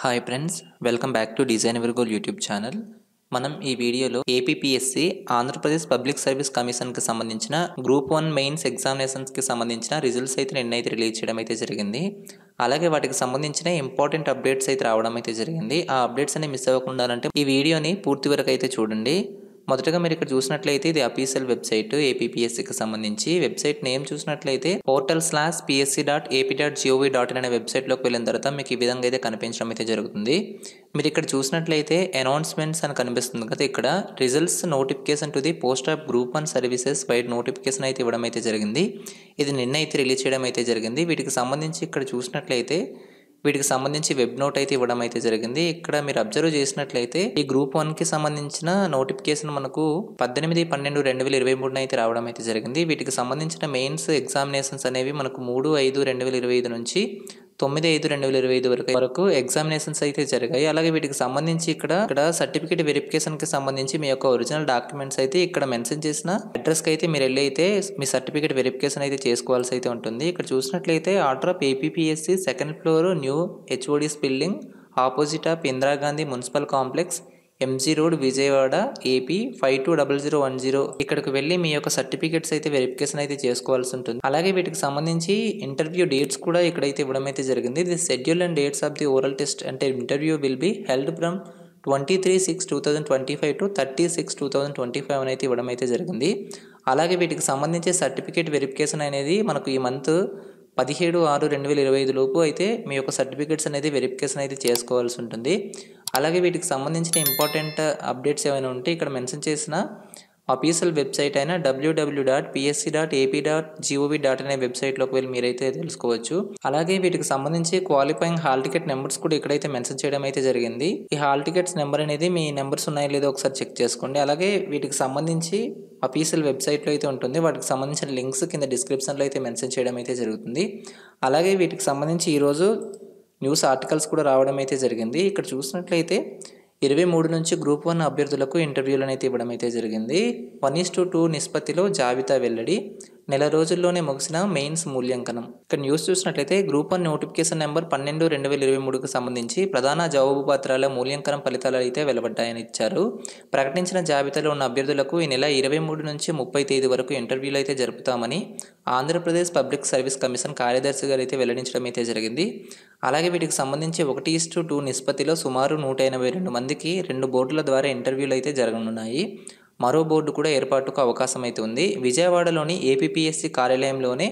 Hi friends, welcome back to design ever goal YouTube channel. మనం ఈ వీడియోలో APPSC Andhra Pradesh public service కమిషన్కి సంబంధించిన గ్రూప్ 1 మెయిన్స్ ఎగ్జామినేషన్స్కి సంబంధించిన రిజల్ట్స్ అయితే నిన్నైతే రిలీజ్ చేయడం అయితే జరిగింది. అలాగే వాటికి సంబంధించిన ఇంపార్టెంట్ అప్డేట్స్ అయితే రావడం అయితే జరిగింది. ఆ అప్డేట్స్ అన్ని మిస్ అవ్వకుండా అంటే ఈ వీడియోని పూర్తి వరకు అయితే చూడండి. మొదటగా మీరు ఇక్కడ చూసినట్లయితే ఇది అఫీషియల్ వెబ్సైట్ ఏపీపీఎస్సీకి సంబంధించి. వెబ్సైట్ నేమ్ చూసినట్లయితే portal/psc.ap.gov.in అనే వెబ్సైట్లోకి వెళ్ళిన తర్వాత మీకు ఈ విధంగా అయితే కనిపించడం అయితే జరుగుతుంది. మీరు ఇక్కడ చూసినట్లయితే అనౌన్స్మెంట్స్ అని కనిపిస్తుంది కదా, ఇక్కడ results notification to the post of group 1 services wide notification అయితే ఇవ్వడం అయితే జరిగింది. ఇది నిన్న అయితే రిలీజ్ చేయడం అయితే జరిగింది. వీటికి సంబంధించి ఇక్కడ చూసినట్లయితే వీటికి సంబంధించి వెబ్ నోట్ అయితే ఇవ్వడం అయితే జరిగింది. ఇక్కడ మీరు అబ్జర్వ్ చేసినట్లయితే ఈ గ్రూప్ 1కి సంబంధించిన నోటిఫికేషన్ మనకు 18/12/2023 అయితే రావడం అయితే జరిగింది. వీటికి సంబంధించిన మెయిన్స్ ఎగ్జామినేషన్స్ అనేవి మనకు 3/5/2025 నుంచి 9/5/2025 వరకు ఎగ్జామినేషన్స్ అయితే జరిగాయి. అలాగే వీటికి సంబంధించి ఇక్కడ సర్టిఫికేట్ వెరిఫికేషన్కి సంబంధించి మీ యొక్క ఒరిజినల్ డాక్యుమెంట్స్ అయితే ఇక్కడ మెన్షన్ చేసిన అడ్రస్కి అయితే మీరు వెళ్ళి అయితే మీ సర్టిఫికేట్ వెరిఫికేషన్ అయితే చేసుకోవాల్సి అయితే ఉంటుంది. ఇక్కడ చూసినట్లయితే order of APPSC second floor new HODs building opposite of Indira Gandhi municipal complex MG road Vijayawada AP 520010 ఇక్కడికి వెళ్ళి మీ యొక్క సర్టిఫికేట్స్ అయితే వెరిఫికేషన్ అయితే చేసుకోవాల్సి ఉంటుంది. అలాగే వీటికి సంబంధించి ఇంటర్వ్యూ డేట్స్ కూడా ఇక్కడైతే ఇవ్వడం అయితే జరిగింది. The schedule and dates of the oral test అంటే interview will be held from 23/6/2025 to 30/6/2025 అని అయితే ఇవ్వడం అయితే జరిగింది. అలాగే వీటికి సంబంధించి సర్టిఫికేట్ వెరిఫికేషన్ అనేది మనకు ఈ మంత్ 17/6/2025 లోపు అయితే మీ యొక్క సర్టిఫికేట్స్ అనేది వెరిఫికేషన్ అయితే చేసుకోవాల్సి ఉంటుంది. అలాగే వీటికి సంబంధించిన ఇంపార్టెంట్ అప్డేట్స్ ఏమైనా ఉంటే ఇక్కడ మెన్షన్ చేసిన అఫీషియల్ వెబ్సైట్ అయిన www.psc.ap.gov.in అనే వెబ్సైట్లోకి వెళ్ళి మీరైతే తెలుసుకోవచ్చు. అలాగే వీటికి సంబంధించి క్వాలిఫైయింగ్ హాల్ టికెట్ నెంబర్స్ కూడా ఇక్కడైతే మెన్షన్ చేయడం అయితే జరిగింది. ఈ హాల్ టికెట్స్ నెంబర్ అనేది మీ నెంబర్స్ ఉన్నాయో లేదో ఒకసారి చెక్ చేసుకోండి. అలాగే వీటికి సంబంధించి అఫీషియల్ వెబ్సైట్లో అయితే ఉంటుంది. వాటికి సంబంధించిన లింక్స్ కింద డిస్క్రిప్షన్లో అయితే మెన్షన్ చేయడం అయితే జరుగుతుంది. అలాగే వీటికి సంబంధించి ఈరోజు న్యూస్ ఆర్టికల్స్ కూడా రావడం అయితే జరిగింది. ఇక్కడ చూసినట్లయితే 23 నుంచి గ్రూప్ 1 అభ్యర్థులకు ఇంటర్వ్యూలను అయితే ఇవ్వడం అయితే జరిగింది. 1:2 నిష్పత్తిలో జాబితా వెల్లడి, నెల రోజుల్లోనే ముగిసిన మెయిన్స్ మూల్యాంకనం. ఇక్కడ న్యూస్ చూసినట్లయితే గ్రూప్ 1 నోటిఫికేషన్ నెంబర్ 12/2023కు సంబంధించి ప్రధాన జవాబు పత్రాల మూల్యాంకనం ఫలితాలు అయితే వెలువడ్డాయని ఇచ్చారు. ప్రకటించిన జాబితాలో ఉన్న అభ్యర్థులకు ఈ నెల 23 నుంచి 30 తేదీ వరకు ఇంటర్వ్యూలు అయితే జరుపుతామని ఆంధ్రప్రదేశ్ పబ్లిక్ సర్వీస్ కమిషన్ కార్యదర్శి గారు అయితే వెల్లడించడం అయితే జరిగింది. అలాగే వీటికి సంబంధించి 1:2 నిష్పత్తిలో సుమారు 182 మందికి 2 బోర్డుల ద్వారా ఇంటర్వ్యూలు అయితే జరగనున్నాయి. మరో బోర్డు కూడా ఏర్పాటుకు అవకాశం అయితే ఉంది. విజయవాడలోని ఏపీపీఎస్సీ కార్యాలయంలోనే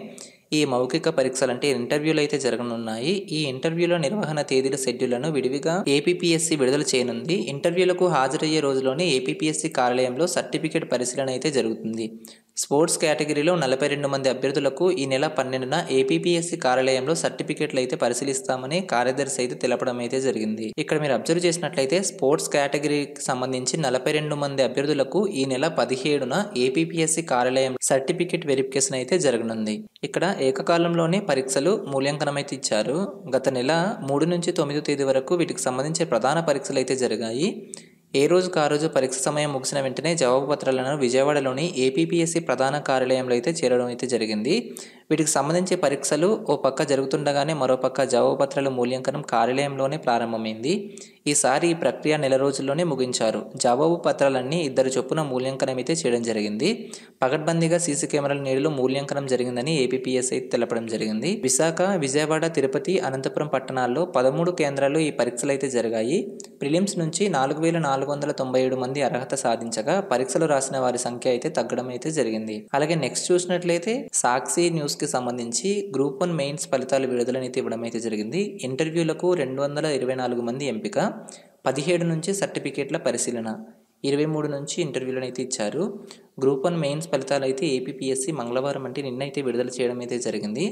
ఈ మౌఖిక పరీక్షలు అంటే ఇంటర్వ్యూలు అయితే జరగనున్నాయి. ఈ ఇంటర్వ్యూల నిర్వహణ తేదీల షెడ్యూళ్లను విడివిగా ఏపీపీఎస్సీ విడుదల చేయనుంది. ఇంటర్వ్యూలకు హాజరయ్యే రోజులోనే ఏపీపీఎస్సీ కార్యాలయంలో సర్టిఫికేట్ పరిశీలన అయితే జరుగుతుంది. స్పోర్ట్స్ కేటగిరీలో 42 మంది అభ్యర్థులకు ఈ నెల 12న ఏపీపీఎస్సీ కార్యాలయంలో సర్టిఫికేట్లు అయితే పరిశీలిస్తామని కార్యదర్శి అయితే తెలపడం అయితే జరిగింది. ఇక్కడ మీరు అబ్జర్వ్ చేసినట్లయితే స్పోర్ట్స్ కేటగిరీకి సంబంధించి 42 మంది అభ్యర్థులకు ఈ నెల 17న ఏపీపీఎస్సీ కార్యాలయం సర్టిఫికేట్ వెరిఫికేషన్ అయితే జరగనుంది. ఇక్కడ ఏకకాలంలోనే పరీక్షలు మూల్యాంకనం అయితే ఇచ్చారు. గత నెల 3 నుంచి 9 తేదీ వరకు వీటికి సంబంధించి ప్రధాన పరీక్షలు అయితే జరిగాయి. ఏ రోజుకు ఆ రోజు పరీక్ష సమయం ముగిసిన వెంటనే జవాబు పత్రాలను విజయవాడలోని ఏపీపీఎస్సీ ప్రధాన కార్యాలయంలో అయితే చేరడం అయితే జరిగింది. వీటికి సంబంధించి పరీక్షలు ఓ పక్క జరుగుతుండగానే మరో పక్క జవాబు పత్రాల మూల్యాంకనం కార్యాలయంలోనే ప్రారంభమైంది. ఈసారి ఈ ప్రక్రియ నెల రోజుల్లోనే ముగించారు. జవాబు పత్రాలన్నీ 2 చొప్పున మూల్యాంకనం అయితే చేయడం జరిగింది. పకడ్బందీగా సీసీ కెమెరాల నీడలో మూల్యాంకనం జరిగిందని ఏపీపీఎస్సీ అయితే తెలపడం జరిగింది. విశాఖ, విజయవాడ, తిరుపతి, అనంతపురం పట్టణాల్లో 13 కేంద్రాల్లో ఈ పరీక్షలు అయితే జరిగాయి. ప్రిలిమ్స్ నుంచి 4,497 మంది అర్హత సాధించగా పరీక్షలు రాసిన వారి సంఖ్య అయితే తగ్గడం అయితే జరిగింది. అలాగే నెక్స్ట్ చూసినట్లయితే సాక్షి న్యూస్ కి సంబంధించి గ్రూప్ 1 మెయిన్స్ ఫలితాలు విడుదలనైతే ఇవ్వడం అయితే జరిగింది. ఇంటర్వ్యూలకు 224 మంది ఎంపిక, 17 నుంచి సర్టిఫికేట్ల పరిశీలన, 23 నుంచి ఇంటర్వ్యూలను అయితే ఇచ్చారు. గ్రూప్ 1 మెయిన్స్ ఫలితాలు అయితే ఏపీపీఎస్సీ మంగళవారం అంటే నిన్నైతే విడుదల చేయడం అయితే జరిగింది.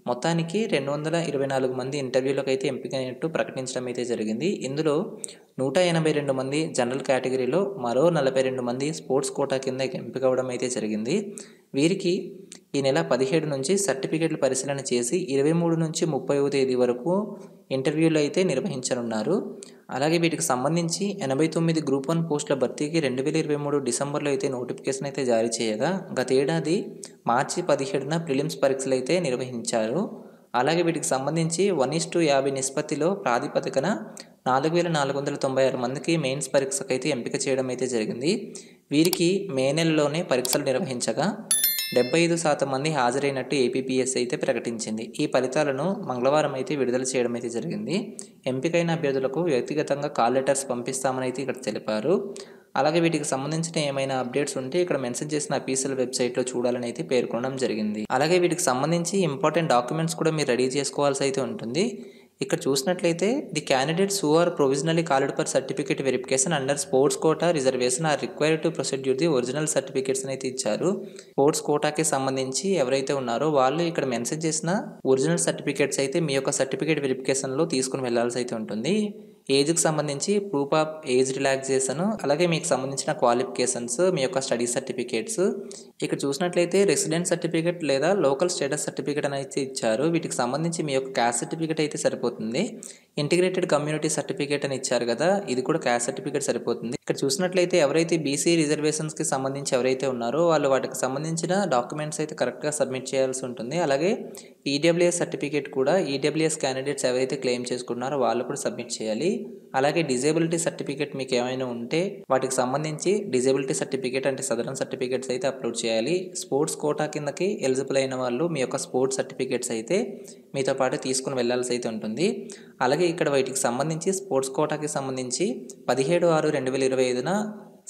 మొత్తానికి 224 మంది ఇంటర్వ్యూలకు అయితే ఎంపికైనట్టు ప్రకటించడం అయితే జరిగింది. ఇందులో 182 మంది జనరల్ కేటగిరీలో, మరో 42 మంది స్పోర్ట్స్ కోటా కింద ఎంపిక అవ్వడం అయితే జరిగింది. వీరికి ఈ నెల 17 నుంచి సర్టిఫికేట్లు పరిశీలన చేసి 23 నుంచి 30వ తేదీ వరకు ఇంటర్వ్యూలు అయితే నిర్వహించనున్నారు. అలాగే వీటికి సంబంధించి 89 గ్రూప్ 1 పోస్టుల భర్తీకి 2023 డిసెంబర్లో అయితే నోటిఫికేషన్ అయితే జారీ చేయగా గత ఏడాది మార్చి 17న ప్రిలిమ్స్ పరీక్షలు అయితే నిర్వహించారు. అలాగే వీటికి సంబంధించి 1:50 నిష్పత్తిలో ప్రాతిపదికన 4496 మందికి మెయిన్స్ పరీక్షకైతే ఎంపిక చేయడం అయితే జరిగింది. వీరికి మే నెలలోనే పరీక్షలు నిర్వహించగా 75% మంది హాజరైనట్టు ఏపీపీఎస్సీ అయితే ప్రకటించింది. ఈ ఫలితాలను మంగళవారం అయితే విడుదల చేయడం అయితే జరిగింది. ఎంపికైన అభ్యర్థులకు వ్యక్తిగతంగా కాల్ లెటర్స్ పంపిస్తామని అయితే ఇక్కడ తెలిపారు. అలాగే వీటికి సంబంధించిన ఏమైనా అప్డేట్స్ ఉంటే ఇక్కడ మెన్షన్ చేసిన అఫీషియల్ వెబ్సైట్లో చూడాలని అయితే పేర్కొనడం జరిగింది. అలాగే వీటికి సంబంధించి ఇంపార్టెంట్ డాక్యుమెంట్స్ కూడా మీరు రెడీ చేసుకోవాల్సి అయితే ఉంటుంది. ఇక్కడ చూసినట్లయితే the candidates who are provisionally called for certificate verification under sports quota reservation are required to procedure the original certificates అయితే ఇచ్చారు. స్పోర్ట్స్ కోటాకి సంబంధించి ఎవరైతే ఉన్నారో వాళ్ళు ఇక్కడ మెన్షన్ చేసిన ఒరిజినల్ సర్టిఫికేట్స్ అయితే మీ యొక్క సర్టిఫికేట్ వెరిఫికేషన్లో తీసుకుని వెళ్లాల్సి అయితే ఉంటుంది. ఏజ్కి సంబంధించి ప్రూఫ్ ఆఫ్ ఏజ్ రిలాక్సేషన్, అలాగే మీకు సంబంధించిన క్వాలిఫికేషన్స్, మీ యొక్క స్టడీ సర్టిఫికేట్స్, ఇక్కడ చూసినట్లయితే రెసిడెంట్ సర్టిఫికేట్ లేదా లోకల్ స్టేటస్ సర్టిఫికేట్ అని అయితే ఇచ్చారు. వీటికి సంబంధించి మీ యొక్క క్యాస్ట్ సర్టిఫికేట్ అయితే సరిపోతుంది. ఇంటిగ్రేటెడ్ కమ్యూనిటీ సర్టిఫికేట్ అని ఇచ్చారు కదా, ఇది కూడా క్యాస్ట్ సర్టిఫికేట్ సరిపోతుంది. ఇక్కడ చూసినట్లయితే ఎవరైతే బీసీ రిజర్వేషన్స్కి సంబంధించి ఎవరైతే ఉన్నారో వాళ్ళు వాటికి సంబంధించిన డాక్యుమెంట్స్ అయితే కరెక్ట్గా సబ్మిట్ చేయాల్సి ఉంటుంది. అలాగే ఈడబ్ల్యూఎస్ సర్టిఫికేట్ కూడా ఈడబ్ల్యూఎస్ క్యాండిడేట్స్ ఎవరైతే క్లెయిమ్ చేసుకున్నారో వాళ్ళు కూడా సబ్మిట్ చేయాలి. అలాగే డిజేబిలిటీ సర్టిఫికేట్ మీకు ఏమైనా ఉంటే వాటికి సంబంధించి డిజేబిలిటీ సర్టిఫికేట్ అంటే సదరన్ సర్టిఫికేట్స్ అయితే అప్లోడ్ చేయాలి. స్పోర్ట్స్ కోటా కిందకి ఎలిజిబుల్ అయిన వాళ్ళు మీ యొక్క స్పోర్ట్స్ సర్టిఫికేట్స్ అయితే మీతో పాటు తీసుకుని వెళ్లాల్సి అయితే ఉంటుంది. అలాగే ఇక్కడ వీటికి సంబంధించి స్పోర్ట్స్ కోటాకి సంబంధించి 17/6/2025న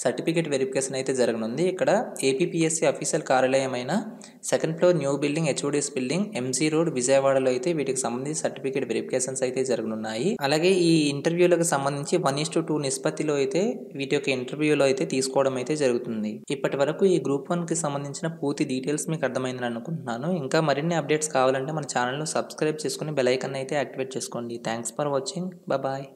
సర్టిఫికేట్ వెరిఫికేషన్ అయితే జరగనుంది. ఇక్కడ ఏపీపీఎస్సీ అఫీషియల్ కార్యాలయం అయిన 2nd floor new building హెచ్ఓడిఎస్ building MG road విజయవాడలో అయితే వీటికి సంబంధించి సర్టిఫికేట్ వెరిఫికేషన్స్ అయితే జరగనున్నాయి. అలాగే ఈ ఇంటర్వ్యూలకు సంబంధించి 1:2 నిష్పత్తిలో అయితే వీటి యొక్క ఇంటర్వ్యూలో అయితే తీసుకోవడం అయితే జరుగుతుంది. ఇప్పటి వరకు ఈ గ్రూప్ 1కి సంబంధించిన పూర్తి డీటెయిల్స్ మీకు అర్థమైందని అనుకుంటున్నాను. ఇంకా మరిన్ని అప్డేట్స్ కావాలంటే మన ఛానల్ను సబ్స్క్రైబ్ చేసుకుని బెల్ ఐకాన్ అయితే యాక్టివేట్ చేసుకోండి. Thanks for watching. బాయ్.